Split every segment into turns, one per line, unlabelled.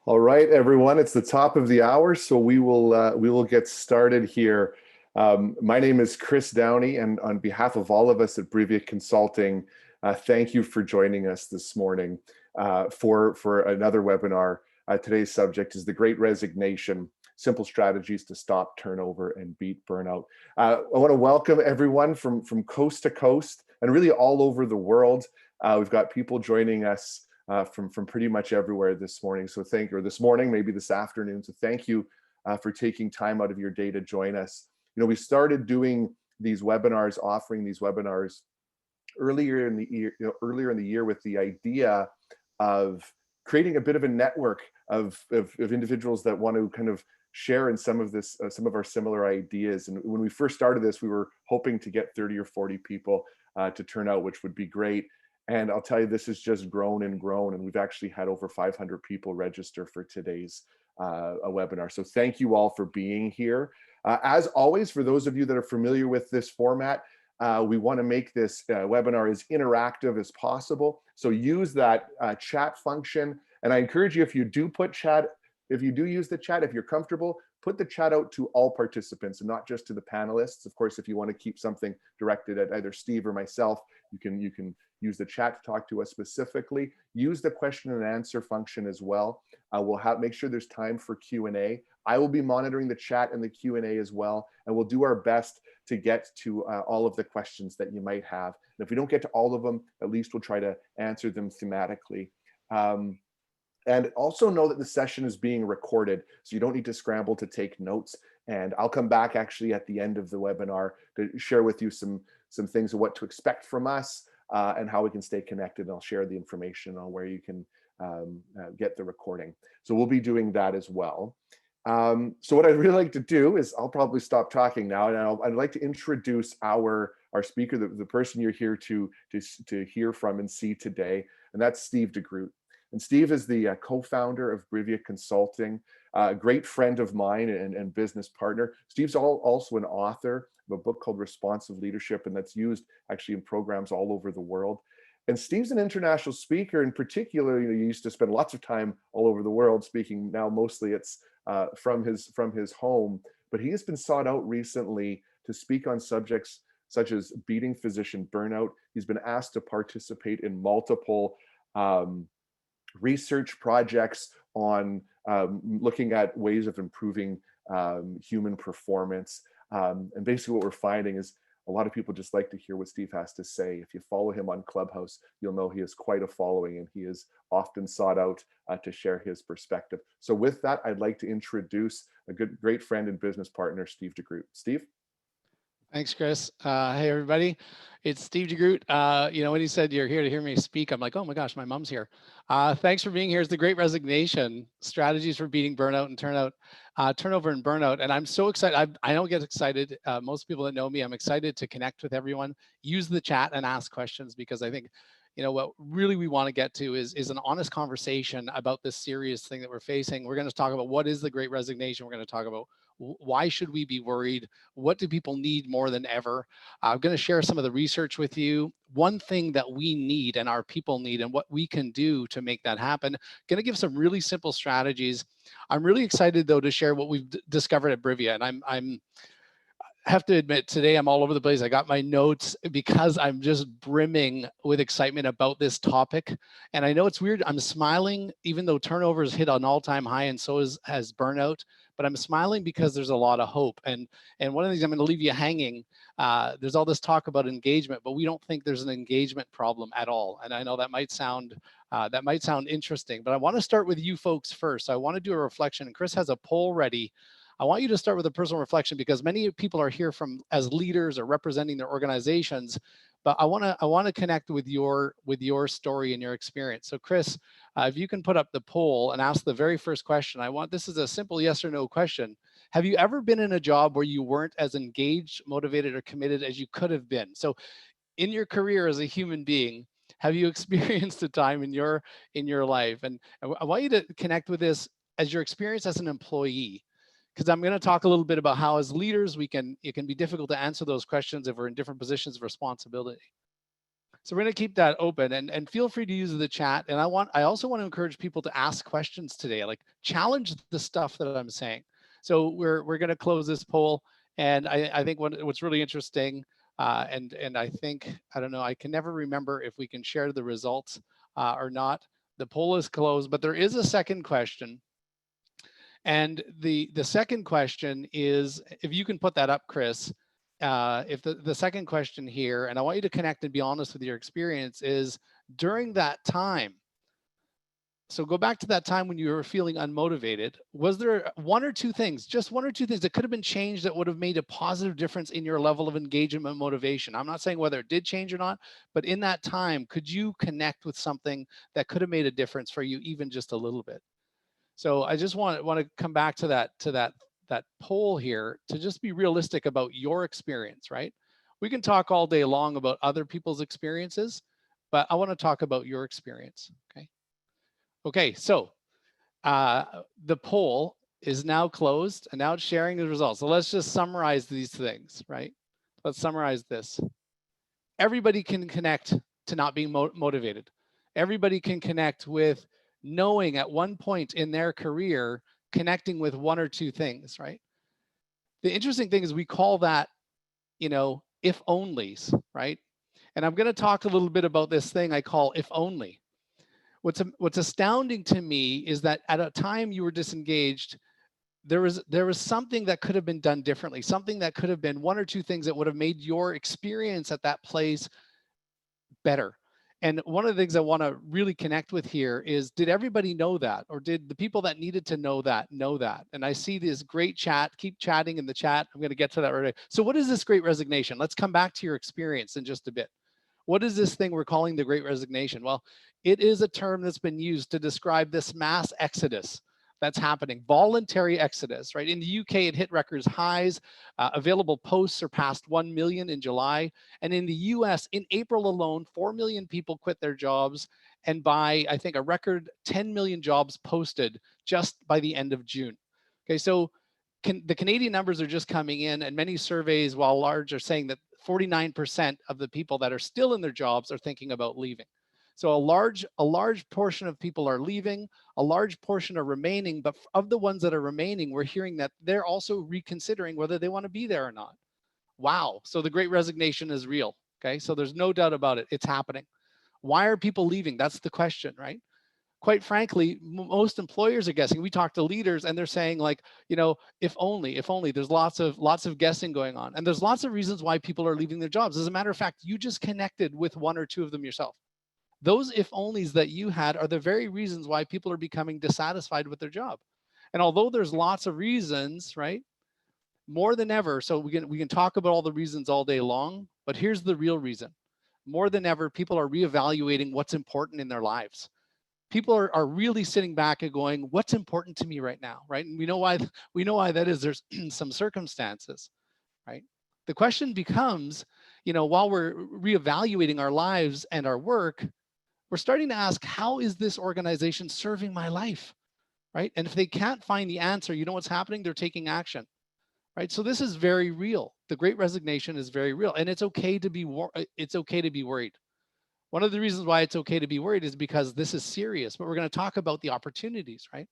All right, everyone, it's the top of the hour, so we will get started here. My name is Chris Downey, and on behalf of all of us at Brevia Consulting, thank you for joining us this morning for another webinar. Today's subject is the Great Resignation: Simple Strategies to Stop Turnover and Beat Burnout. I want to welcome everyone from coast to coast and really all over the world. We've got people joining us from pretty much everywhere this morning. So this morning, maybe this afternoon. So thank you for taking time out of your day to join us. You know, we started doing these webinars, offering these webinars earlier in the year with the idea of creating a bit of a network of individuals that want to kind of share in some of our similar ideas. And when we first started this, we were hoping to get 30 or 40 people to turn out, which would be great. And I'll tell you, this has just grown and grown, and we've actually had over 500 people register for today's webinar. So thank you all for being here. As always, for those of you that are familiar with this format, we want to make this webinar as interactive as possible. So use that chat function. And I encourage you, if you do use the chat, if you're comfortable, put the chat out to all participants and not just to the panelists. Of course, if you want to keep something directed at either Steve or myself, you can use the chat to talk to us specifically. Use the question and answer function as well. We'll make sure there's time for Q&A. I will be monitoring the chat and the Q&A as well, and we'll do our best to get to all of the questions that you might have. And if we don't get to all of them, at least we'll try to answer them thematically. And also know that the session is being recorded, so you don't need to scramble to take notes. And I'll come back actually at the end of the webinar to share with you some things of what to expect from us and how we can stay connected. And I'll share the information on where you can get the recording. So we'll be doing that as well. So what I'd really like to do is I'll probably stop talking now, and I'd like to introduce our speaker, the person you're here to hear from and see today, and that's Steve Groot. And Steve is the co-founder of Brevia Consulting, a great friend of mine and business partner. Steve's also an author of a book called Responsive Leadership, and that's used actually in programs all over the world. And Steve's an international speaker. In particular, he used to spend lots of time all over the world speaking. Now mostly it's from his home, but he has been sought out recently to speak on subjects such as beating physician burnout. He's been asked to participate in multiple research projects on looking at ways of improving human performance. And basically what we're finding is a lot of people just like to hear what Steve has to say. If you follow him on Clubhouse, you'll know he has quite a following, and he is often sought out to share his perspective. So with that, I'd like to introduce a great friend and business partner, Steve Groot. Steve?
Thanks, Chris. Hey, everybody. It's Steve Groot. When he said you're here to hear me speak, I'm like, oh my gosh, my mom's here. Thanks for being here. It's the Great Resignation: Strategies for Beating Burnout and Turnover and Burnout. And I'm so excited. I don't get excited. Most people that know me, I'm excited to connect with everyone. Use the chat and ask questions, because I think, what really we want to get to is an honest conversation about this serious thing that we're facing. We're going to talk about what is the Great Resignation. We're going to talk about why should we be worried? What do people need more than ever? I'm going to share some of the research with you. One thing that we need and our people need, and what we can do to make that happen. Going to give some really simple strategies. I'm really excited though to share what we've discovered at Brevia, and I have to admit, today I'm all over the place. I got my notes because I'm just brimming with excitement about this topic. And I know it's weird. I'm smiling, even though turnover has hit an all-time high, and so has burnout. But I'm smiling because there's a lot of hope. And one of the things I'm going to leave you hanging. There's all this talk about engagement, but we don't think there's an engagement problem at all. And I know that might sound interesting, but I want to start with you folks first. So I want to do a reflection. And Chris has a poll ready. I want you to start with a personal reflection, because many people are here as leaders or representing their organizations, but I want to connect with your story and your experience. So Chris, if you can put up the poll and ask the very first question. This is a simple yes or no question. Have you ever been in a job where you weren't as engaged, motivated, or committed as you could have been? So in your career as a human being, have you experienced a time in your life? And I want you to connect with this as your experience as an employee, because I'm going to talk a little bit about how as leaders it can be difficult to answer those questions if we're in different positions of responsibility. So we're going to keep that open, and feel free to use the chat. And I also want to encourage people to ask questions today, like challenge the stuff that I'm saying. So we're going to close this poll. And I think what's really interesting, and I think, I don't know, I can never remember if we can share the results or not. The poll is closed, but there is a second question. And the second question is, if you can put that up, Chris, if the second question here, and I want you to connect and be honest with your experience, is during that time. So go back to that time when you were feeling unmotivated. Was there one or two things, just one or two things that could have been changed that would have made a positive difference in your level of engagement and motivation? I'm not saying whether it did change or not, but in that time, could you connect with something that could have made a difference for you, even just a little bit? So I just want to come back to that poll here, to just be realistic about your experience, right? We can talk all day long about other people's experiences, but I want to talk about your experience. Okay. Okay. So the poll is now closed, and now it's sharing the results. So let's just summarize these things, right? Let's summarize this. Everybody can connect to not being motivated. Everybody can connect with knowing at one point in their career, connecting with one or two things, right? The interesting thing is we call that, if onlys, right? And I'm going to talk a little bit about this thing I call if only. What's astounding to me is that at a time you were disengaged, there was something that could have been done differently, something that could have been one or two things that would have made your experience at that place better. And one of the things I want to really connect with here is, did everybody know that? Or did the people that needed to know that know that? And I see this great chat. Keep chatting in the chat. I'm going to get to that right away. So what is this great resignation? Let's come back to your experience in just a bit. What is this thing we're calling the Great Resignation? Well, it is a term that's been used to describe this mass exodus that's happening, voluntary exodus, right? In the UK, it hit records highs. Available posts surpassed 1 million in July. And in the US, in April alone, 4 million people quit their jobs. And by, I think, a record 10 million jobs posted just by the end of June. Okay, so the Canadian numbers are just coming in, and many surveys, while large, are saying that 49% of the people that are still in their jobs are thinking about leaving. So a large portion of people are leaving, a large portion are remaining, but of the ones that are remaining, we're hearing that they're also reconsidering whether they want to be there or not. Wow. So the Great Resignation is real. Okay. So there's no doubt about it. It's happening. Why are people leaving? That's the question, right? Quite frankly, most employers are guessing. We talk to leaders and they're saying, like, if only, there's lots of guessing going on. And there's lots of reasons why people are leaving their jobs. As a matter of fact, you just connected with one or two of them yourself. Those if onlys that you had are the very reasons why people are becoming dissatisfied with their job. And although there's lots of reasons, right? More than ever, so we can talk about all the reasons all day long, but here's the real reason. More than ever, people are reevaluating what's important in their lives. People are really sitting back and going, what's important to me right now, right? And we know why that is. There's some circumstances, right? The question becomes, while we're reevaluating our lives and our work, we're starting to ask, how is this organization serving my life, right? And if they can't find the answer, you know what's happening? They're taking action, right? So this is very real. The Great Resignation is very real, and it's okay to be worried. One of the reasons why it's okay to be worried is because this is serious, but we're going to talk about the opportunities, right?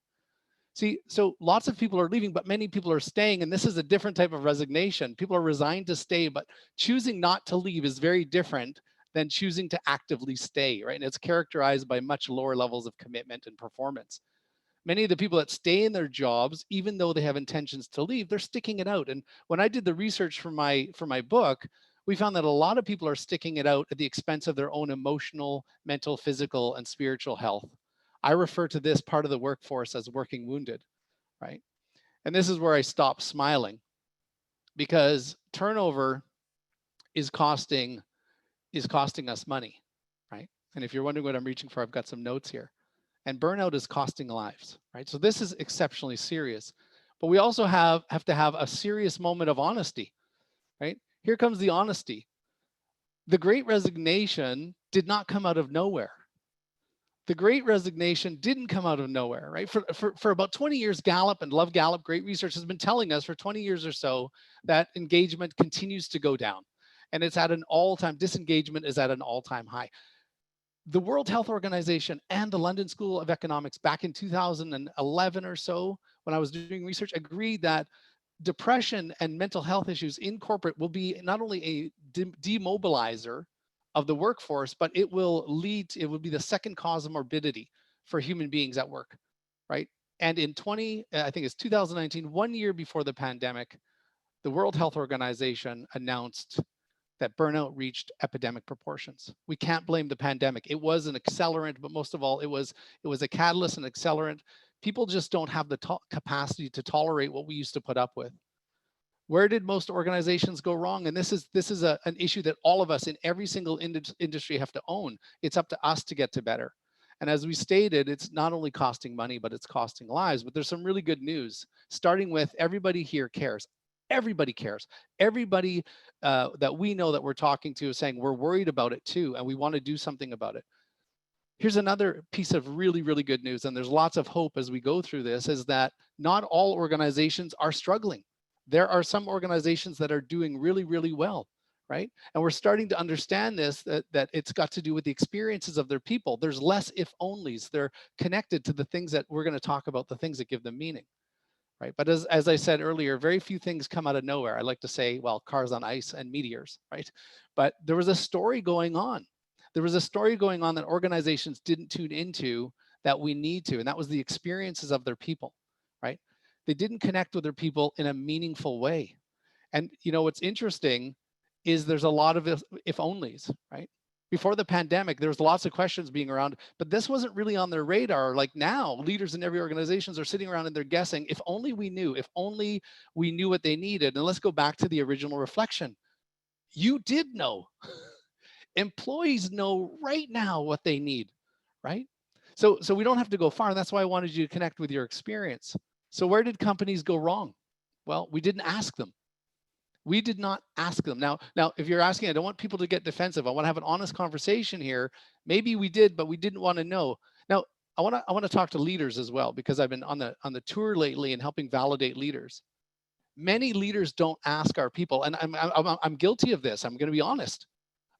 See, so lots of people are leaving, but many people are staying, and this is a different type of resignation. People are resigned to stay, but choosing not to leave is very different than choosing to actively stay, right? And it's characterized by much lower levels of commitment and performance. Many of the people that stay in their jobs, even though they have intentions to leave, they're sticking it out. And when I did the research for my book, we found that a lot of people are sticking it out at the expense of their own emotional, mental, physical, and spiritual health. I refer to this part of the workforce as working wounded, right? And this is where I stop smiling, because turnover is costing us money, right? And if you're wondering what I'm reaching for, I've got some notes here. And burnout is costing lives, right? So this is exceptionally serious. But we also have to have a serious moment of honesty, right? Here comes the honesty. The Great Resignation did not come out of nowhere. The Great Resignation didn't come out of nowhere, right? For about 20 years, Gallup, and love Gallup, great research, has been telling us for 20 years or so that engagement continues to go down. And it's at an all-time, disengagement is at an all-time high. The World Health Organization and the London School of Economics back in 2011 or so, when I was doing research, agreed that depression and mental health issues in corporate will be not only a demobilizer of the workforce, but it will be the second cause of morbidity for human beings at work, right? And in I think it's 2019, 1 year before the pandemic, the World Health Organization announced that burnout reached epidemic proportions. We can't blame the pandemic. It was an accelerant, but most of all, it was a catalyst and accelerant. People just don't have the capacity to tolerate what we used to put up with. Where did most organizations go wrong? And this is an issue that all of us in every single industry have to own. It's up to us to get to better. And as we stated, it's not only costing money, but it's costing lives. But there's some really good news, starting with everybody here cares. Everybody cares. Everybody that we know that we're talking to is saying we're worried about it too, and we want to do something about it. Here's another piece of really, really good news, and there's lots of hope as we go through this, is that not all organizations are struggling. There are some organizations that are doing really, really well, right? And we're starting to understand this, that it's got to do with the experiences of their people. There's less if-onlys. They're connected to the things that we're going to talk about, the things that give them meaning, right? But as I said earlier, very few things come out of nowhere. I like to say, well, cars on ice and meteors, right? But there was a story going on. There was a story going on that organizations didn't tune into that we need to, and that was the experiences of their people, right? They didn't connect with their people in a meaningful way. And you know what's interesting is there's a lot of if-onlys, right? Before the pandemic, there was lots of questions being around, but this wasn't really on their radar. Like now, leaders in every organizations are sitting around and they're guessing, if only we knew what they needed. And let's go back to the original reflection. You did know. Employees know right now what they need, right? So we don't have to go far. And that's why I wanted you to connect with your experience. So where did companies go wrong? Well, we didn't ask them. We did not ask them. Now, if you're asking, I don't want people to get defensive. I want to have an honest conversation here. Maybe we did, but we didn't want to know. Now, I want to talk to leaders as well, because I've been on the tour lately and helping validate leaders. Many leaders don't ask our people, and I'm guilty of this. I'm going to be honest.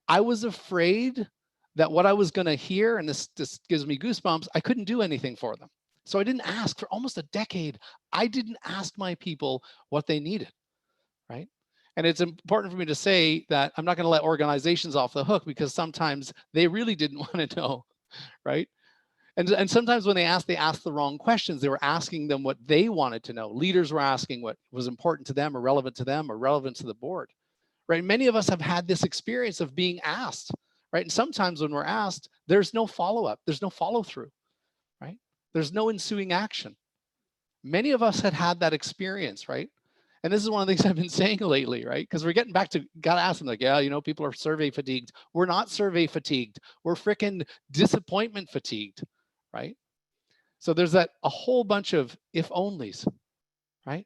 I was afraid that what I was going to hear, and this gives me goosebumps, I couldn't do anything for them. So I didn't ask for almost a decade. I didn't ask my people what they needed, right? And it's important for me to say that I'm not going to let organizations off the hook, because sometimes they really didn't want to know, right? And sometimes when they asked the wrong questions. They were asking them what they wanted to know. Leaders were asking what was important to them or relevant to the board, right? Many of us have had this experience of being asked, right? And sometimes when we're asked, there's no follow-up, there's no follow-through, right? There's no ensuing action. Many of us had that experience, right? And this is one of the things I've been saying lately, right? Because we're getting back to, gotta ask them, like, yeah, you know, people are survey fatigued. We're not survey fatigued. We're freaking disappointment fatigued, right? So there's a whole bunch of if-onlys, right?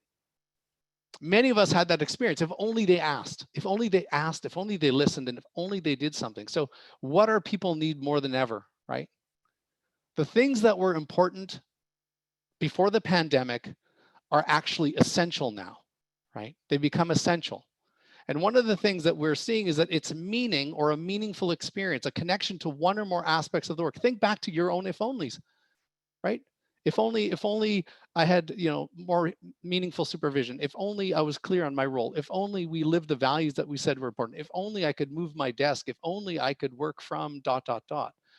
Many of us had that experience. If only they asked, if only they asked, if only they listened, and if only they did something. So what our people need more than ever, right? The things that were important before the pandemic are actually essential now, right? They become essential. And one of the things that we're seeing is that it's meaning, or a meaningful experience, a connection to one or more aspects of the work. Think back to your own if-onlys, right? If only I had, you know, more meaningful supervision. If only I was clear on my role. If only we lived the values that we said were important. If only I could move my desk. If only I could work from ...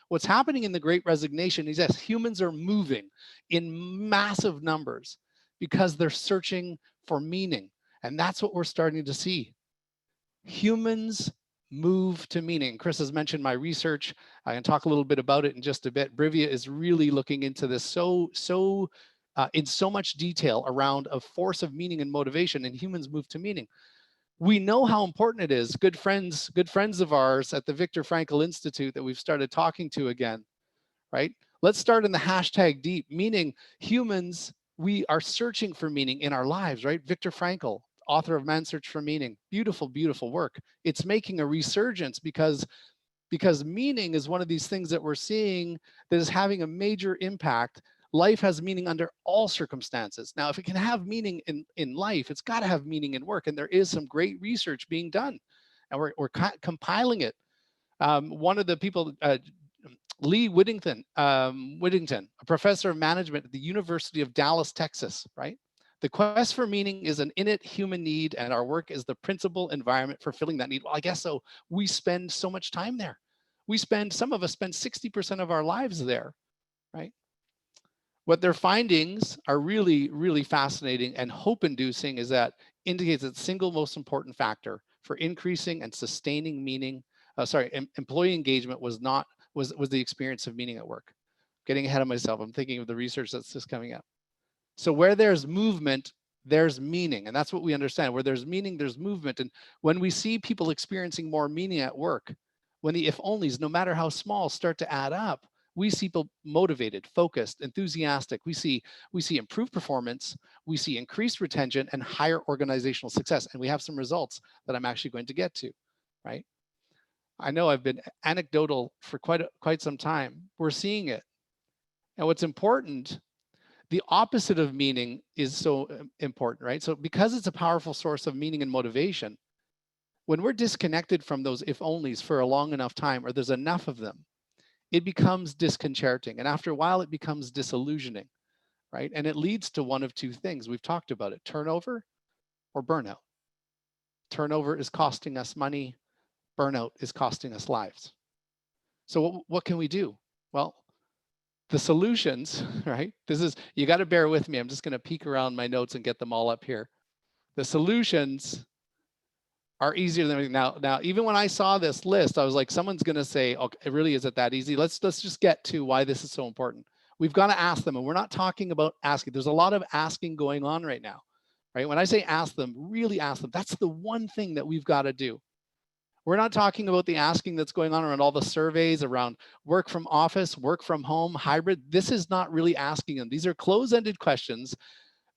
What's happening in the Great Resignation is, yes, humans are moving in massive numbers because they're searching for meaning. And that's what we're starting to see. Humans move to meaning. Chris has mentioned my research. I can talk a little bit about it in just a bit. Brivia is really looking into this in so much detail around a force of meaning and motivation, and humans move to meaning. We know how important it is. Good friends of ours at the Viktor Frankl Institute that we've started talking to again, right? Let's start in the hashtag deep, meaning humans, we are searching for meaning in our lives, right? Viktor Frankl, author of Man's Search for Meaning. Beautiful, beautiful work. It's making a resurgence because meaning is one of these things that we're seeing that is having a major impact. Life has meaning under all circumstances. Now, if it can have meaning in life, it's got to have meaning in work. And there is some great research being done. and we're compiling it. One of the people, Lee Whittington, a professor of management at the University of Dallas, Texas, right? The quest for meaning is an innate human need, and our work is the principal environment for filling that need. Well, I guess so. We spend so much time there. Some of us spend 60% of our lives there, right? What their findings are really, really fascinating and hope-inducing is that indicates that the single most important factor for increasing and sustaining meaning, employee engagement was the experience of meaning at work. Getting ahead of myself, I'm thinking of the research that's just coming up. So where there's movement, there's meaning, and that's what we understand. Where there's meaning, there's movement. And when we see people experiencing more meaning at work, when the if-onlys, no matter how small, start to add up, we see people motivated, focused, enthusiastic. We see improved performance, we see increased retention and higher organizational success. And we have some results that I'm actually going to get to, right? I know I've been anecdotal for quite some time. We're seeing it. And what's important, the opposite of meaning is so important, right? So because it's a powerful source of meaning and motivation, when we're disconnected from those if-onlys for a long enough time, or there's enough of them, it becomes disconcerting. And after a while, it becomes disillusioning, right? And it leads to one of two things. We've talked about it: turnover or burnout. Turnover is costing us money. Burnout is costing us lives. So what can we do? Well, the solutions, right? You got to bear with me. I'm just going to peek around my notes and get them all up here. The solutions are easier than now. Even when I saw this list, I was like, someone's going to say, "Okay, it really isn't that easy." Let's just get to why this is so important. We've got to ask them, and we're not talking about asking. There's a lot of asking going on right now, right? When I say ask them, really ask them. That's the one thing that we've got to do. We're not talking about the asking that's going on around all the surveys around work from office, work from home, hybrid. This is not really asking them. These are closed-ended questions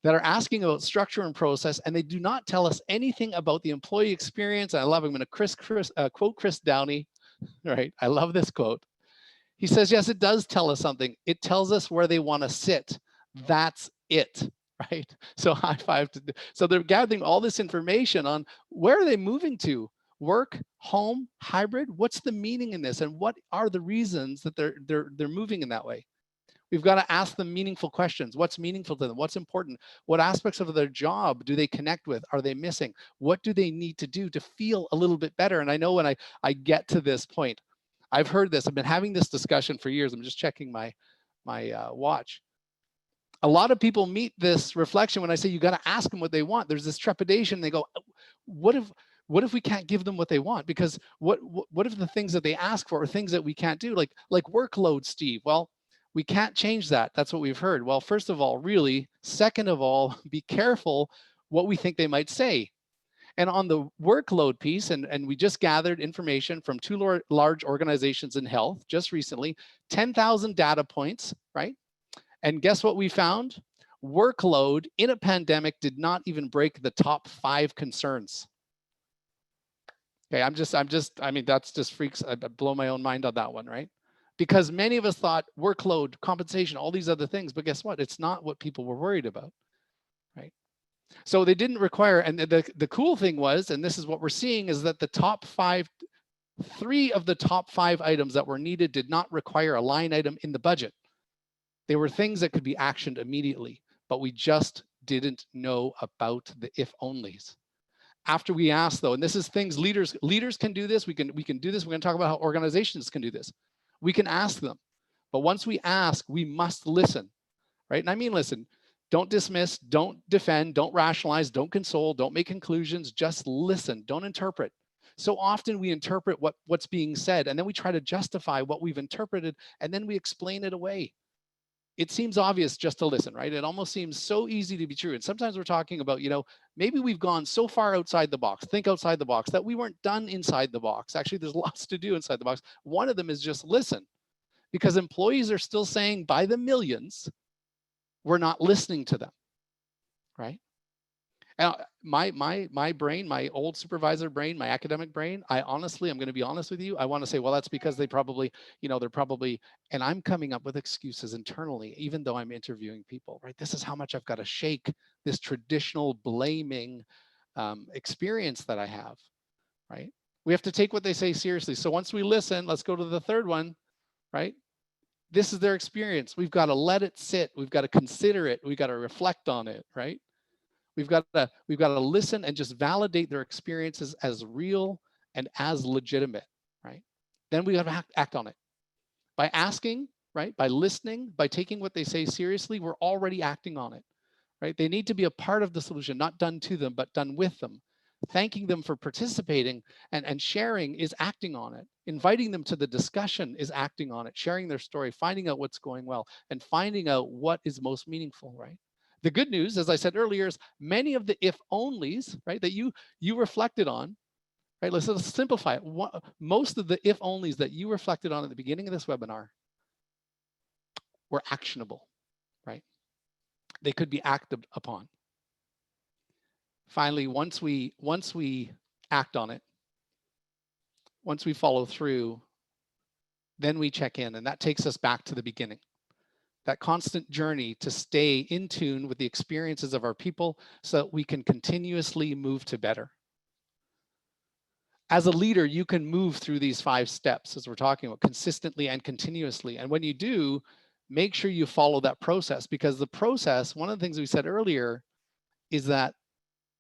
that are asking about structure and process, and they do not tell us anything about the employee experience. I love, I'm going to quote Chris Downey, right? I love this quote. He says, yes, it does tell us something. It tells us where they want to sit. That's it, right? So high five. So they're gathering all this information on where are they moving to? Work, home, hybrid? What's the meaning in this? And what are the reasons that they're moving in that way? We've got to ask them meaningful questions. What's meaningful to them? What's important? What aspects of their job do they connect with? Are they missing? What do they need to do to feel a little bit better? And I know when I get to this point, I've heard this. I've been having this discussion for years. I'm just checking my watch. A lot of people meet this reflection when I say you got to ask them what they want. There's this trepidation. They go, what if we can't give them what they want? Because what if the things that they ask for are things that we can't do, like workload, Steve? Well, we can't change that. That's what we've heard. Well, first of all, really. Second of all, be careful what we think they might say. And on the workload piece, and we just gathered information from two large organizations in health just recently, 10,000 data points, right? And guess what we found? Workload in a pandemic did not even break the top 5 concerns. Okay, I mean, that's just freaks. I blow my own mind on that one, right? Because many of us thought workload, compensation, all these other things, but guess what? It's not what people were worried about, right? So they didn't require, and the cool thing was, and this is what we're seeing, is that the top 5, 3 of the top 5 items that were needed did not require a line item in the budget. They were things that could be actioned immediately, but we just didn't know about the if-onlys. After we asked, though, and this is things leaders can do this, we can do this. We're going to talk about how organizations can do this. We can ask them, but once we ask, we must listen, right? And I mean listen. Don't dismiss, don't defend, don't rationalize, don't console, don't make conclusions, just listen, don't interpret. So often we interpret what's being said, and then we try to justify what we've interpreted, and then we explain it away. It seems obvious just to listen, right? It almost seems so easy to be true. And sometimes we're talking about, maybe we've gone so far outside the box, think outside the box, that we weren't done inside the box. Actually, there's lots to do inside the box. One of them is just listen, because employees are still saying by the millions, we're not listening to them, right? And my brain, my old supervisor brain, my academic brain, I'm going to be honest with you. I want to say, well, that's because they're probably, and I'm coming up with excuses internally, even though I'm interviewing people, right? This is how much I've got to shake this traditional blaming experience that I have, right? We have to take what they say seriously. So once we listen, let's go to the third one, right? This is their experience. We've got to let it sit. We've got to consider it. We've got to reflect on it, right? We've got to listen and just validate their experiences as real and as legitimate, right? Then we got to act on it. By asking, right? By listening, by taking what they say seriously, we're already acting on it, right? They need to be a part of the solution, not done to them, but done with them. Thanking them for participating and sharing is acting on it. Inviting them to the discussion is acting on it, sharing their story, finding out what's going well, and finding out what is most meaningful, right? The good news, as I said earlier, is many of the if onlys, right, that you reflected on, right? Let's simplify it. Most of the if onlys that you reflected on at the beginning of this webinar were actionable, right? They could be acted upon. Finally, once we act on it, once we follow through, then we check in, and that takes us back to the beginning. That constant journey to stay in tune with the experiences of our people so that we can continuously move to better. As a leader, you can move through these 5 steps, as we're talking about, consistently and continuously. And when you do, make sure you follow that process, because the process, one of the things we said earlier, is that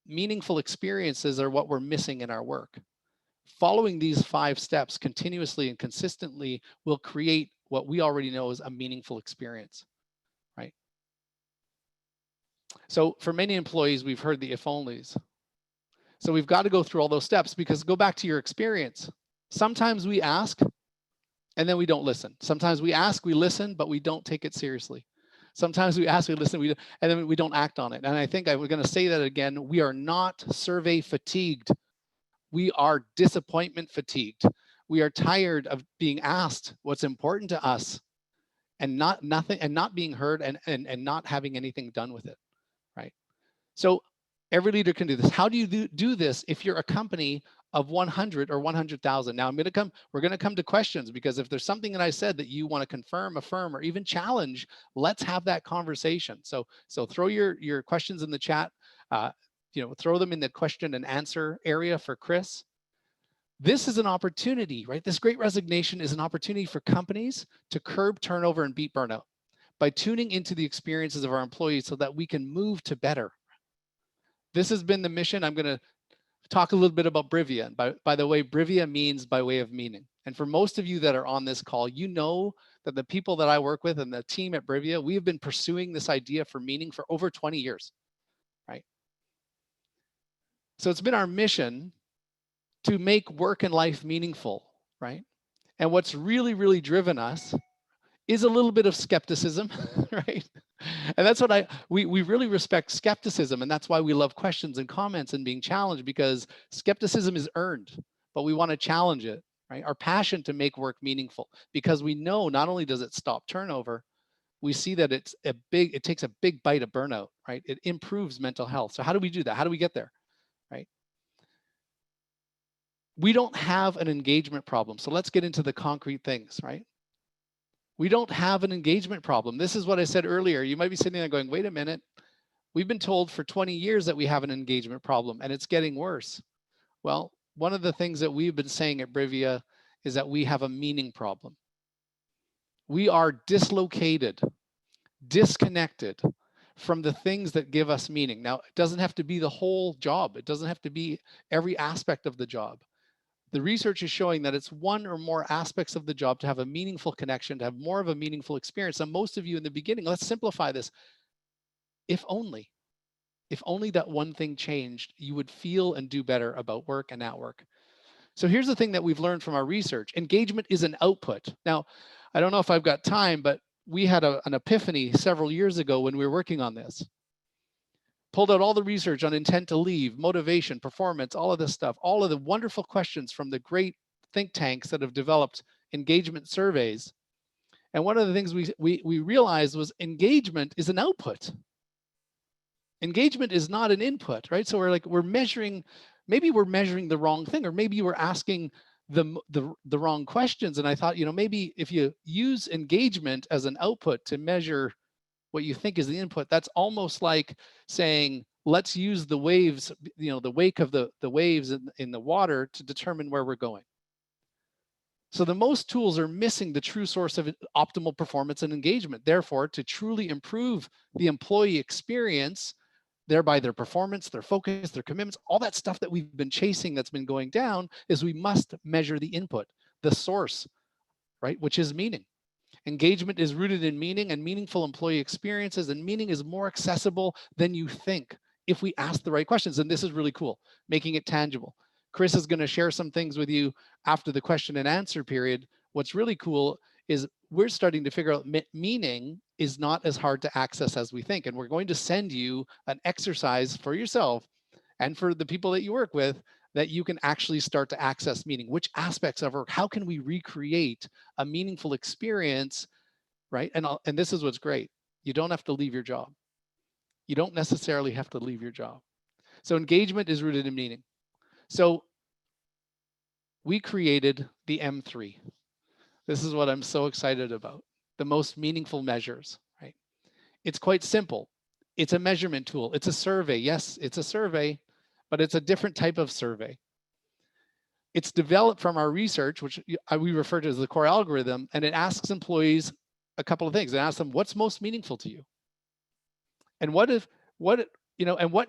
meaningful experiences are what we're missing in our work. Following these 5 steps continuously and consistently will create what we already know is a meaningful experience, right? So for many employees, we've heard the if onlys. So we've got to go through all those steps, because go back to your experience. Sometimes we ask and then we don't listen. Sometimes we ask, we listen, but we don't take it seriously. Sometimes we ask, we listen, and then we don't act on it. And I think we're going to say that again. We are not survey fatigued. We are disappointment fatigued. We are tired of being asked what's important to us and not being heard and not having anything done with it, right? So every leader can do this. How do you do this if you're a company of 100 or 100,000? Now we're going to come to questions, because if there's something that I said that you want to confirm, affirm, or even challenge, let's have that conversation. So throw your questions in the chat. Throw them in the question and answer area for Chris. This is an opportunity, right? This Great Resignation is an opportunity for companies to curb turnover and beat burnout by tuning into the experiences of our employees so that we can move to better. This has been the mission. I'm going to talk a little bit about Brivia. By the way, Brivia means by way of meaning. And for most of you that are on this call, you know that the people that I work with and the team at Brivia, we have been pursuing this idea for meaning for over 20 years, right? So it's been our mission to make work and life meaningful, right? And what's really, really driven us is a little bit of skepticism, right? And that's what we really respect skepticism. And that's why we love questions and comments and being challenged, because skepticism is earned, but we want to challenge it, right? Our passion to make work meaningful, because we know not only does it stop turnover, we see that it takes a big bite of burnout, right? It improves mental health. So how do we do that? How do we get there, right? We don't have an engagement problem. So let's get into the concrete things, right? We don't have an engagement problem. This is what I said earlier. You might be sitting there going, wait a minute. We've been told for 20 years that we have an engagement problem and it's getting worse. Well, one of the things that we've been saying at Brivia is that we have a meaning problem. We are dislocated, disconnected from the things that give us meaning. Now, it doesn't have to be the whole job. It doesn't have to be every aspect of the job. The research is showing that it's one or more aspects of the job to have a meaningful connection, to have more of a meaningful experience. And most of you in the beginning, let's simplify this. If only that one thing changed, you would feel and do better about work and at work. So here's the thing that we've learned from our research. Engagement is an output. Now, I don't know if I've got time, but we had an epiphany several years ago when we were working on this. Pulled out all the research on intent to leave, motivation, performance, all of this stuff, all of the wonderful questions from the great think tanks that have developed engagement surveys. And one of the things we realized was engagement is an output. Engagement is not an input, right? So we're measuring, maybe we're measuring the wrong thing, or maybe we're asking the wrong questions. And I thought, maybe if you use engagement as an output to measure what you think is the input, that's almost like saying, let's use the waves, the wake of the waves in the water to determine where we're going. So the most tools are missing the true source of optimal performance and engagement. Therefore, to truly improve the employee experience, thereby their performance, their focus, their commitments, all that stuff that we've been chasing that's been going down, is we must measure the input, the source, right? Which is meaning. Engagement is rooted in meaning and meaningful employee experiences, and meaning is more accessible than you think if we ask the right questions. And this is really cool, making it tangible. Chris is going to share some things with you after the question and answer period. What's really cool is we're starting to figure out meaning is not as hard to access as we think. And we're going to send you an exercise for yourself and for the people that you work with, that you can actually start to access meaning. Which aspects of work, how can we recreate a meaningful experience, right? And this is what's great. You don't have to leave your job. You don't necessarily have to leave your job. So engagement is rooted in meaning. So we created the M3. This is what I'm so excited about. The most meaningful measures, right? It's quite simple. It's a measurement tool. It's a survey. Yes, it's a survey, but it's a different type of survey. It's developed from our research, which we refer to as the core algorithm, and it asks employees a couple of things. It asks them, what's most meaningful to you? And what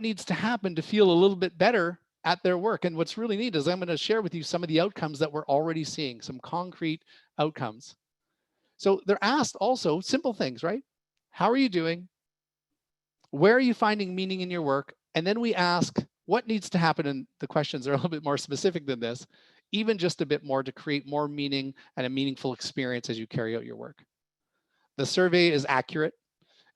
needs to happen to feel a little bit better at their work? And what's really neat is I'm going to share with you some of the outcomes that we're already seeing, some concrete outcomes. So they're asked also simple things, right? How are you doing? Where are you finding meaning in your work? And then we ask, what needs to happen? And the questions are a little bit more specific than this, even just a bit more, to create more meaning and a meaningful experience as you carry out your work. The survey is accurate.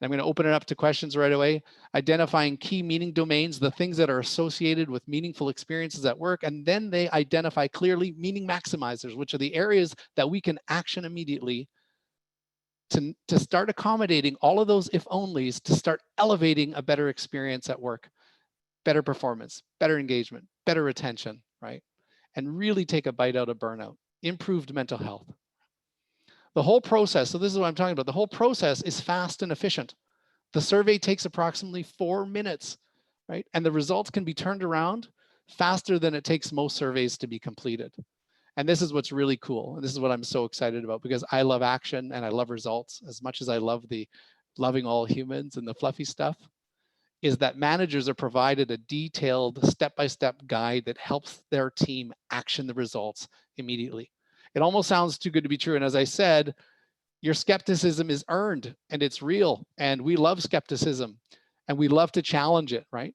I'm going to open it up to questions right away, identifying key meaning domains, the things that are associated with meaningful experiences at work. And then they identify clearly meaning maximizers, which are the areas that we can action immediately to start accommodating all of those if onlys, to start elevating a better experience at work, better performance, better engagement, better retention, right? And really take a bite out of burnout, improved mental health. The whole process, so this is what I'm talking about, the whole process is fast and efficient. The survey takes approximately 4 minutes, right? And the results can be turned around faster than it takes most surveys to be completed. And this is what's really cool. And this is what I'm so excited about, because I love action and I love results as much as I love the loving all humans and the fluffy stuff, is that managers are provided a detailed step-by-step guide that helps their team action the results immediately. It almost sounds too good to be true. And as I said, your skepticism is earned and it's real. And we love skepticism and we love to challenge it, right?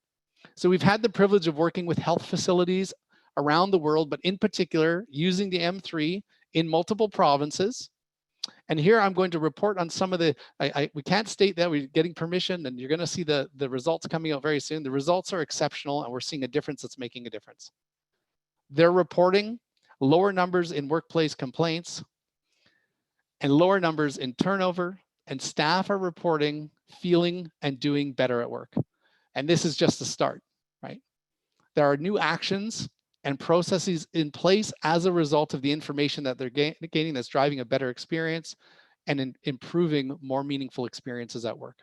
So we've had the privilege of working with health facilities around the world, but in particular, using the M3 in multiple provinces. And here I'm going to report on some of the, we can't state that, we're getting permission, and you're going to see the results coming out very soon. The results are exceptional, and we're seeing a difference that's making a difference. They're reporting lower numbers in workplace complaints and lower numbers in turnover, and staff are reporting feeling and doing better at work. And this is just the start, right? There are new actions and processes in place as a result of the information that they're gaining that's driving a better experience and improving more meaningful experiences at work.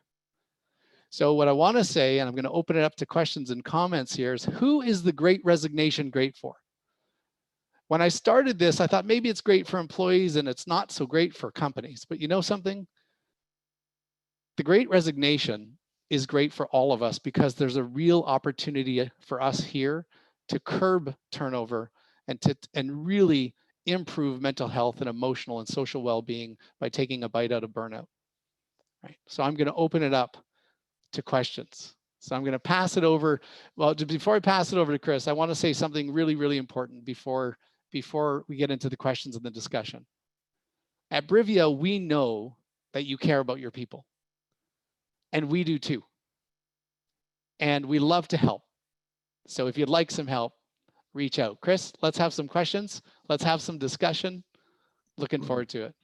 So what I want to say, and I'm going to open it up to questions and comments here, is who is the Great Resignation great for? When I started this, I thought maybe it's great for employees and it's not so great for companies. But you know something? The Great Resignation is great for all of us, because there's a real opportunity for us here to curb turnover and really improve mental health and emotional and social well-being by taking a bite out of burnout. Right. So I'm going to open it up to questions. So I'm going to pass it over. Well, before I pass it over to Chris, I want to say something really, really important before we get into the questions and the discussion. At Brivia, we know that you care about your people. And we do too. And we love to help. So if you'd like some help, reach out. Chris, let's have some questions. Let's have some discussion. Looking forward to it.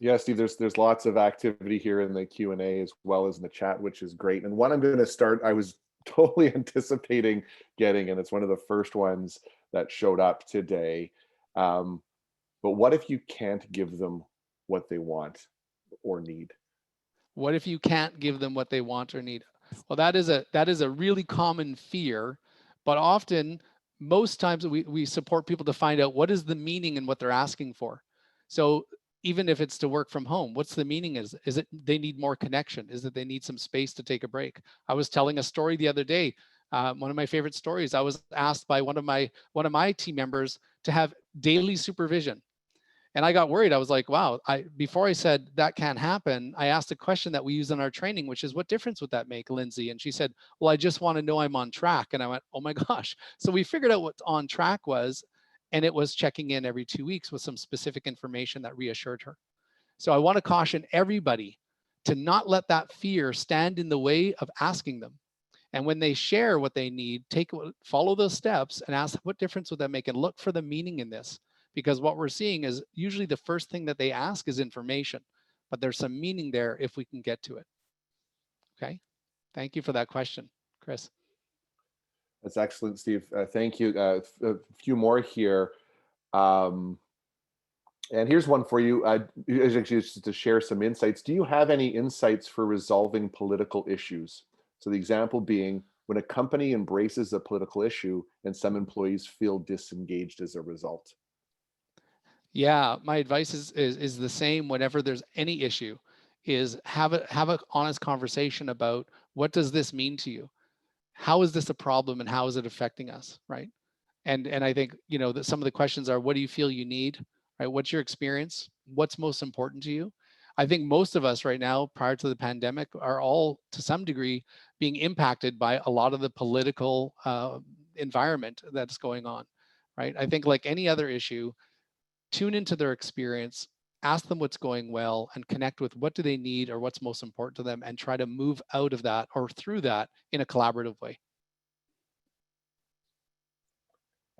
Yeah, Steve, there's lots of activity here in the Q&A as well as in the chat, which is great. And one I'm going to start, I was totally anticipating getting, and it's one of the first ones that showed up today. But what if you can't give them what they want or need?
What if you can't give them what they want or need? Well, that is a really common fear, but often, most times we support people to find out what is the meaning in what they're asking for. So even if it's to work from home, what's the meaning? Is it they need more connection? Is it they need some space to take a break? I was telling a story the other day. One of my favorite stories. I was asked by one of my team members to have daily supervision. And I got worried. I was like, wow, before I said that can't happen, I asked a question that we use in our training, which is, what difference would that make, Lindsay? And she said, well, I just want to know I'm on track. And I went, oh my gosh. So we figured out what on track was, and it was checking in every 2 weeks with some specific information that reassured her. So I want to caution everybody to not let that fear stand in the way of asking them. And when they share what they need, follow those steps and ask, what difference would that make? And look for the meaning in this. Because what we're seeing is usually the first thing that they ask is information, but there's some meaning there if we can get to it. Okay. Thank you for that question, Chris.
That's excellent, Steve. Thank you. A few more here. Um, and here's one for you. Actually, just to share some insights. Do you have any insights for resolving political issues? So the example being when a company embraces a political issue and some employees feel disengaged as a result.
Yeah, my advice is the same whenever there's any issue, is have a honest conversation about, what does this mean to you? How is this a problem and how is it affecting us, right? And I think, that some of the questions are, what do you feel you need, right? What's your experience? What's most important to you? I think most of us right now, prior to the pandemic, are all to some degree being impacted by a lot of the political environment that's going on, right? I think, like any other issue, tune into their experience, ask them what's going well, and connect with what do they need or what's most important to them, and try to move out of that or through that in a collaborative way.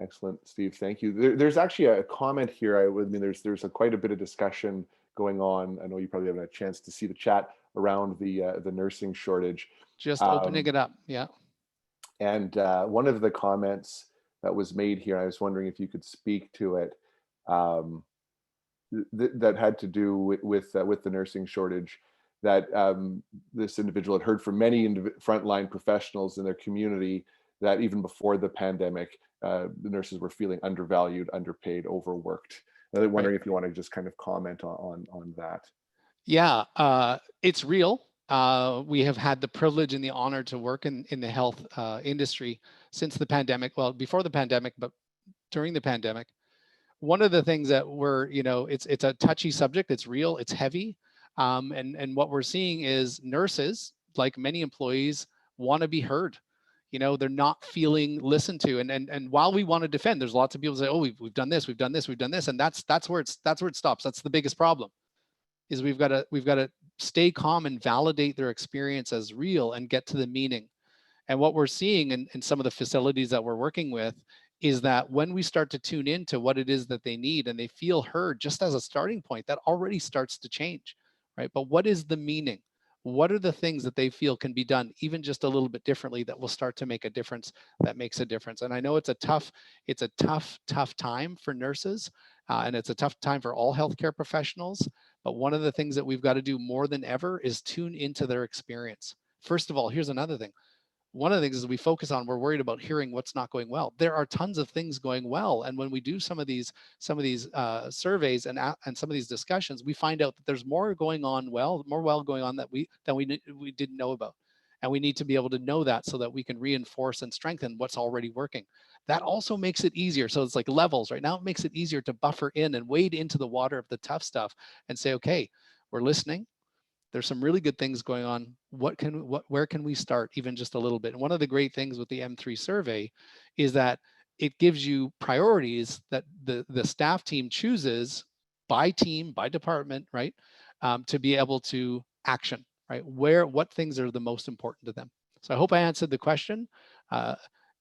Excellent, Steve. Thank you. There's actually a comment here. I mean, there's quite a bit of discussion going on. I know you probably haven't had a chance to see the chat around the nursing shortage.
Just opening
Um,
it up. Yeah.
and one of the comments that was made here, I was wondering if you could speak to it, um, that had to do with the nursing shortage. That this individual had heard from many frontline professionals in their community that even before the pandemic, the nurses were feeling undervalued, underpaid, overworked. And I'm
Right.
wondering if you want to just kind of comment on that.
Yeah, it's real. We have had the privilege and the honor to work in the health industry since the pandemic. Well, before the pandemic, but during the pandemic. One of the things that it's a touchy subject. It's real. It's heavy, and what we're seeing is nurses, like many employees, want to be heard. They're not feeling listened to, and while we want to defend, there's lots of people say, oh, we've done this, we've done this, we've done this, and that's where it stops. That's the biggest problem. Is we've got to stay calm and validate their experience as real and get to the meaning. And what we're seeing in some of the facilities that we're working with is that when we start to tune into what it is that they need and they feel heard just as a starting point, that already starts to change, right? But what is the meaning? What are the things that they feel can be done even just a little bit differently that will start to make a difference, that makes a difference? And I know it's a tough time for nurses, and it's a tough time for all healthcare professionals. But one of the things that we've got to do more than ever is tune into their experience. First of all, here's another thing. One of the things is we focus on, we're worried about hearing what's not going well. There are tons of things going well, and when we do some of these surveys and some of these discussions, we find out that there's more going on more going on that we didn't know about, and we need to be able to know that so that we can reinforce and strengthen what's already working. That also makes it easier. So it's like levels. Right now, it makes it easier to buffer in and wade into the water of the tough stuff and say, okay, we're listening. There's some really good things going on. Where can we start, even just a little bit? And one of the great things with the M3 survey is that it gives you priorities that the staff team chooses by team, by department, right? To be able to action, right? What things are the most important to them? So I hope I answered the question. Uh,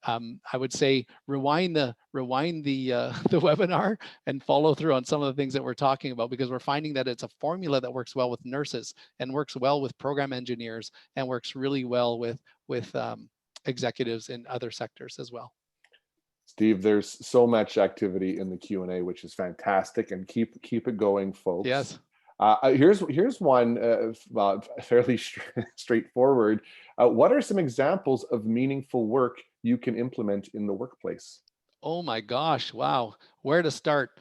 I would say rewind the the webinar and follow through on some of the things that we're talking about, because we're finding that it's a formula that works well with nurses and works well with program engineers and works really well with executives in other sectors as well.
Steve, there's so much activity in the Q&A, which is fantastic, and keep it going, folks.
Yes.
Here's one fairly straightforward. What are some examples of meaningful work you can implement in the workplace?
Oh my gosh, wow. Where to start?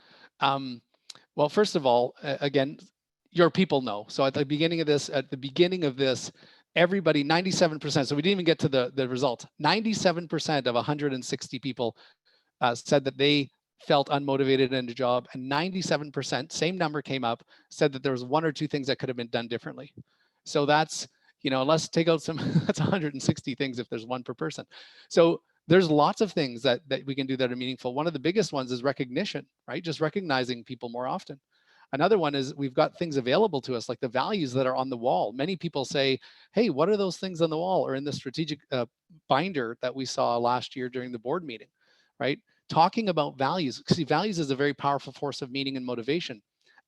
Um, well, first of all, again, your people know. So at the beginning of this, everybody, 97%, so we didn't even get to the result. 97% of 160 people said that they felt unmotivated in a job, and 97%, same number came up, said that there was one or two things that could have been done differently. So that's, let's take out some, that's 160 things if there's one per person. So there's lots of things that we can do that are meaningful. One of the biggest ones is recognition, right? Just recognizing people more often. Another one is we've got things available to us, like the values that are on the wall. Many people say, hey, what are those things on the wall or in the strategic binder that we saw last year during the board meeting, right? Talking about values. See, values is a very powerful force of meaning and motivation.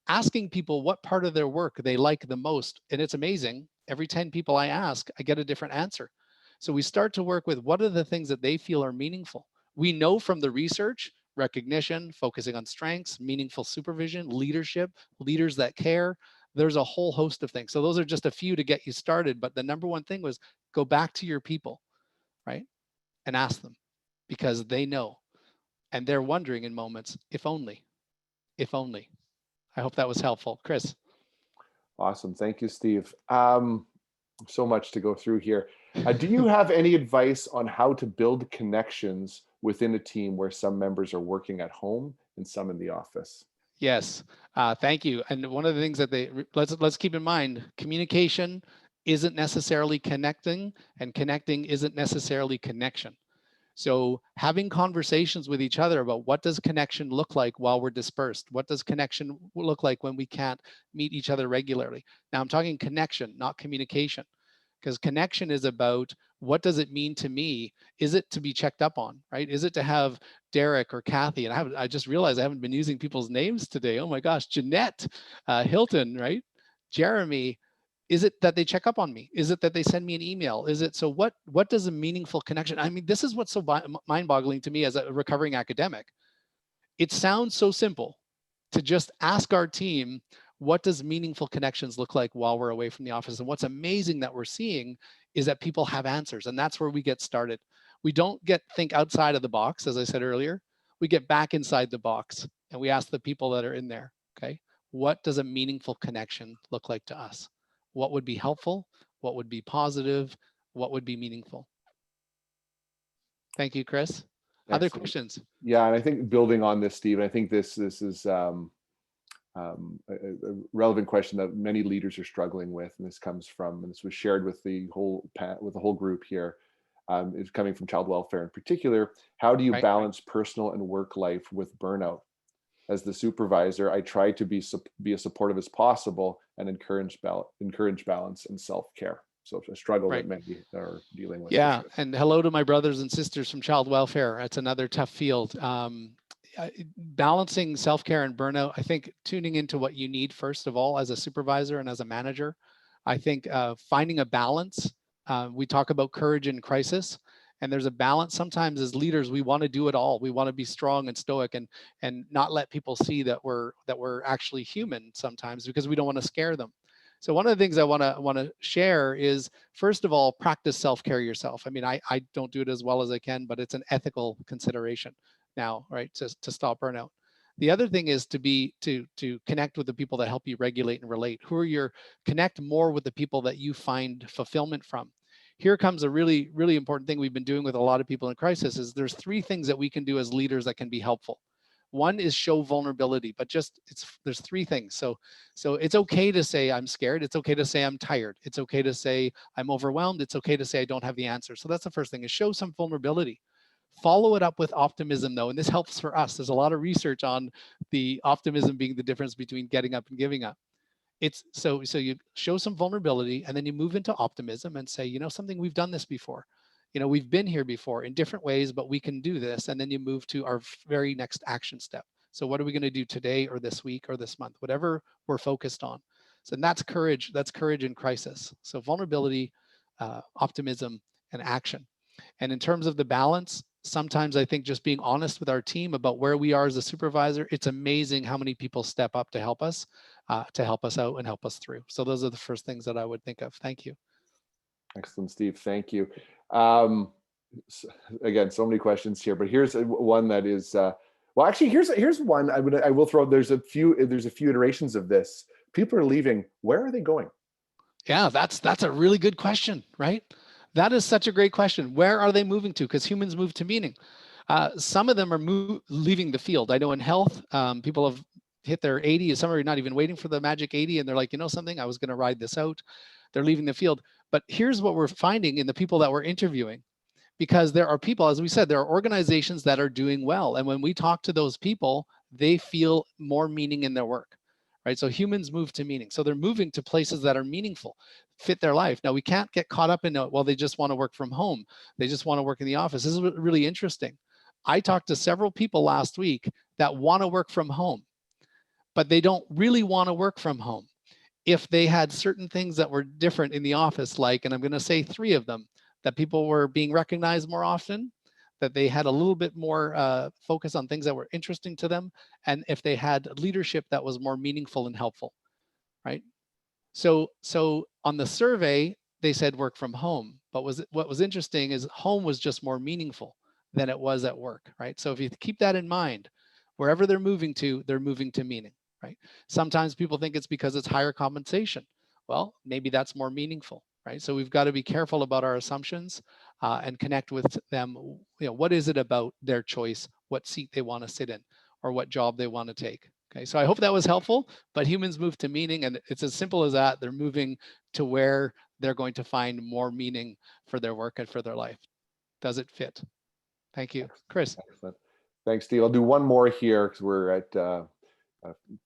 Asking people what part of their work they like the most. And it's amazing. Every 10 people I ask, I get a different answer. So we start to work with what are the things that they feel are meaningful. We know from the research, recognition, focusing on strengths, meaningful supervision, leadership, leaders that care. There's a whole host of things. So those are just a few to get you started. But the number one thing was go back to your people, right? And ask them because they know. And they're wondering in moments, if only, if only. I hope that was helpful. Chris.
Awesome. Thank you, Steve. So much to go through here. Do you have any advice on how to build connections within a team where some members are working at home and some in the office?
Yes, thank you. And one of the things that let's keep in mind, communication isn't necessarily connecting, and connecting isn't necessarily connection. So having conversations with each other about what does connection look like while we're dispersed? What does connection look like when we can't meet each other regularly? Now I'm talking connection, not communication, because connection is about what does it mean to me? Is it to be checked up on, right? Is it to have Derek or Kathy? And I just realized I haven't been using people's names today. Oh my gosh, Jeanette, Hilton, right? Jeremy. Is it that they check up on me? Is it that they send me an email? Is it so what does a meaningful connection? I mean, this is what's so mind-boggling to me as a recovering academic. It sounds so simple to just ask our team, what does meaningful connections look like while we're away from the office? And what's amazing that we're seeing is that people have answers, and that's where we get started. We don't think outside of the box, as I said earlier. We get back inside the box and we ask the people that are in there, okay, what does a meaningful connection look like to us? What would be helpful? What would be positive? What would be meaningful? Thank you, Chris. Other
Excellent.
questions?
Yeah, and I think building on this, Steve, I think this is a relevant question that many leaders are struggling with, and this comes from, and this was shared with the whole group here. Is coming from child welfare in particular. How do you
Right.
balance personal and work life with burnout? As the supervisor, I try to be as supportive as possible and encourage balance and self-care. So it's a struggle that
Right.
many are dealing with for
Yeah,
sure.
and hello to my brothers and sisters from child welfare. It's another tough field. Balancing self-care and burnout, I think tuning into what you need first of all as a supervisor and as a manager. I think finding a balance. We talk about courage in crisis, and there's a balance. Sometimes as leaders, we want to do it all. We want to be strong and stoic, and not let people see that we're actually human sometimes because we don't want to scare them. So one of the things I want to share is, first of all, practice self-care yourself. I mean, I don't do it as well as I can, but it's an ethical consideration now, right? To stop burnout. The other thing is to connect with the people that help you regulate and relate. Who are your connect more with the people that you find fulfillment from. Here comes a really, really important thing we've been doing with a lot of people in crisis is there's three things that we can do as leaders that can be helpful. One is show vulnerability, but there's three things. So it's okay to say I'm scared. It's okay to say I'm tired. It's okay to say I'm overwhelmed. It's okay to say I don't have the answer. So that's the first thing is show some vulnerability. Follow it up with optimism though, and this helps for us. There's a lot of research on the optimism being the difference between getting up and giving up. It's so you show some vulnerability and then you move into optimism and say, something, we've done this before. We've been here before in different ways, but we can do this. And then you move to our very next action step. So what are we going to do today or this week or this month, whatever we're focused on. So that's courage. That's courage in crisis. So vulnerability, optimism, and action. And in terms of the balance, sometimes I think just being honest with our team about where we are as a supervisor, it's amazing how many people step up to help us. to help us out and help us through. So those are the first things that I would think of. Thank you.
Excellent, Steve. Thank you. Um, Again, so many questions here, but here's one that is, well, actually, here's one I will throw. There's a few iterations of this. People are leaving. Where are they going?
Yeah, that's a really good question, right? That is such a great question. Where are they moving to? Because humans move to meaning. Some of them are leaving the field. I know in health, people have hit their 80, some are not even waiting for the magic 80, and they're like, you know something, I was going to ride this out. They're leaving the field. But here's what we're finding in the people that we're interviewing, because there are people, as we said, there are organizations that are doing well. And when we talk to those people, they feel more meaning in their work, right? So humans move to meaning. So they're moving to places that are meaningful, fit their life. Now, we can't get caught up in, well, they just want to work from home. They just want to work in the office. This is really interesting. I talked to several people last week that want to work from home, but they don't really want to work from home. If they had certain things that were different in the office, like, and I'm going to say 3 of them, that people were being recognized more often, that they had a little bit more focus on things that were interesting to them, and if they had leadership that was more meaningful and helpful, right? So on the survey, they said work from home, but what was interesting is home was just more meaningful than it was at work, right? So if you keep that in mind, wherever they're moving to meaning, right? Sometimes people think it's because it's higher compensation. Well, maybe that's more meaningful, right? So we've got to be careful about our assumptions and connect with them. You know, what is it about their choice, what seat they want to sit in, or what job they want to take? Okay, so I hope that was helpful, but humans move to meaning, and it's as simple as that. They're moving to where they're going to find more meaning for their work and for their life. Does it fit? Thank you. Chris.
Excellent. Thanks, Steve. I'll do one more here because we're at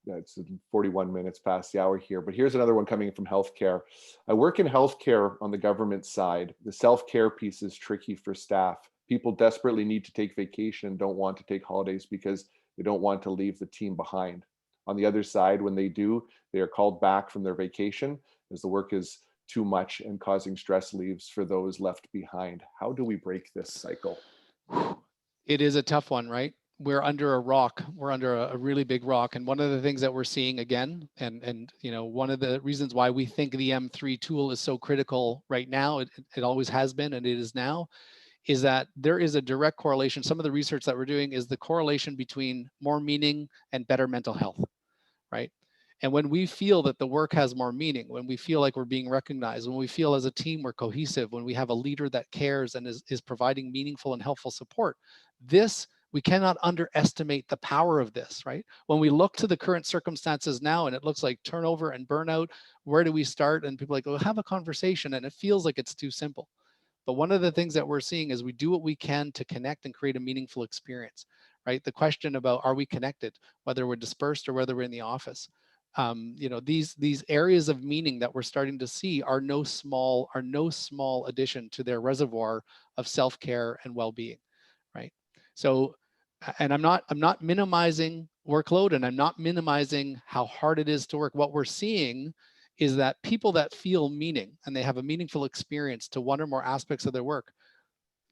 it's 41 minutes past the hour here, but here's another one coming from healthcare. I work in healthcare on the government side. The self-care piece is tricky for staff. People desperately need to take vacation and don't want to take holidays because they don't want to leave the team behind. On the other side, when they do, they are called back from their vacation as the work is too much and causing stress leaves for those left behind. How do we break this cycle?
It is a tough one, right? We're under a rock. We're under a really big rock. And one of the things that we're seeing again, and you know, one of the reasons why we think the M3 tool is so critical right now, it always has been and it is now, is that there is a direct correlation. Some of the research that we're doing is the correlation between more meaning and better mental health, right? And when we feel that the work has more meaning, when we feel like we're being recognized, when we feel as a team we're cohesive, when we have a leader that cares and is providing meaningful and helpful support, we cannot underestimate the power of this, right? When we look to the current circumstances now and it looks like turnover and burnout, where do we start? And people are like, oh, have a conversation, and it feels like it's too simple. But one of the things that we're seeing is we do what we can to connect and create a meaningful experience, right? The question about, are we connected, whether we're dispersed or whether we're in the office? You know, these areas of meaning that we're starting to see are no small addition to their reservoir of self-care and well-being, right? So, and I'm not minimizing workload, and I'm not minimizing how hard it is to work. What we're seeing is that people that feel meaning and they have a meaningful experience to one or more aspects of their work,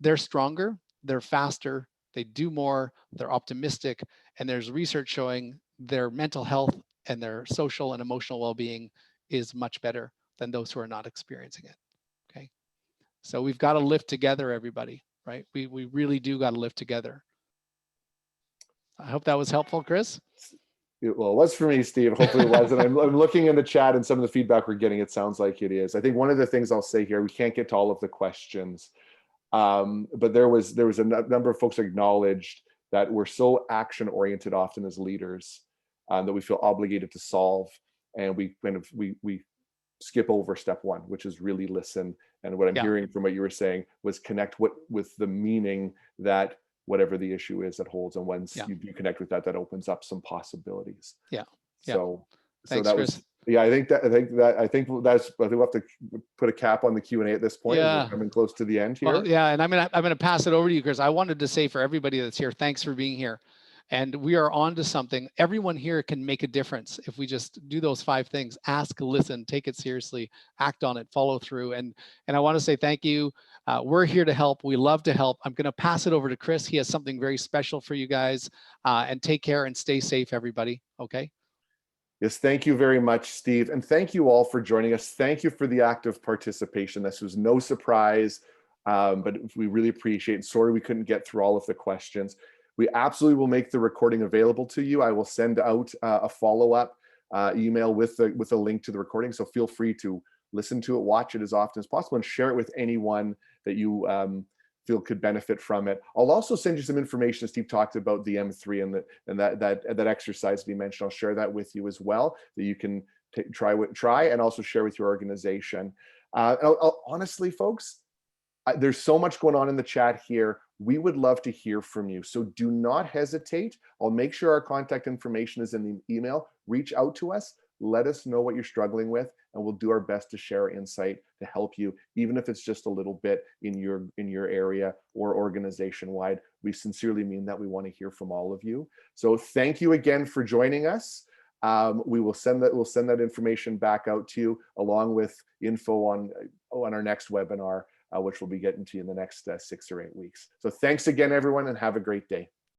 they're stronger, they're faster, they do more, they're optimistic, and there's research showing their mental health and their social and emotional well-being is much better than those who are not experiencing it. Okay, so we've got to live together, everybody, right? We really do got to live together. I hope that was helpful, Chris.
Well, it was for me, Steve. Hopefully it was. And I'm looking in the chat and some of the feedback we're getting, it sounds like it is. I think one of the things I'll say here, we can't get to all of the questions, but there was a number of folks acknowledged that we're so action oriented often as leaders that we feel obligated to solve, and we skip over step one, which is really listen. And what I'm hearing from what you were saying was connect with the meaning that whatever the issue is that holds, and once you do connect with that, that opens up some possibilities. So
Thanks,
that
Chris.
was I think we'll have to put a cap on the Q&A at this point. We're coming close to the end here.
Well, yeah, and I'm gonna pass it over to you, Chris. I wanted to say for everybody that's here, thanks for being here. And we are on to something. Everyone here can make a difference if we just do those 5 things: ask, listen, take it seriously, act on it, follow through. And I want to say thank you. We're here to help. We love to help. I'm going to pass it over to Chris. He has something very special for you guys. And take care and stay safe, everybody. Okay.
Yes, thank you very much, Steve. And thank you all for joining us. Thank you for the active participation. This was no surprise, but we really appreciate it. Sorry we couldn't get through all of the questions. We absolutely will make the recording available to you. I will send out a follow-up email with a link to the recording. So feel free to listen to it, watch it as often as possible, and share it with anyone that you feel could benefit from it. I'll also send you some information. Steve talked about the M3 and that exercise that he mentioned. I'll share that with you as well, that you can try and also share with your organization. Honestly, folks, there's so much going on in the chat here. We would love to hear from you. So do not hesitate. I'll make sure our contact information is in the email. Reach out to us. Let us know what you're struggling with, and we'll do our best to share insight to help you, even if it's just a little bit in your area or organization wide. We sincerely mean that. We want to hear from all of you. So thank you again for joining us. We'll send that information back out to you, along with info on our next webinar, which we'll be getting to you in the next 6 or 8 weeks. So thanks again, everyone, and have a great day.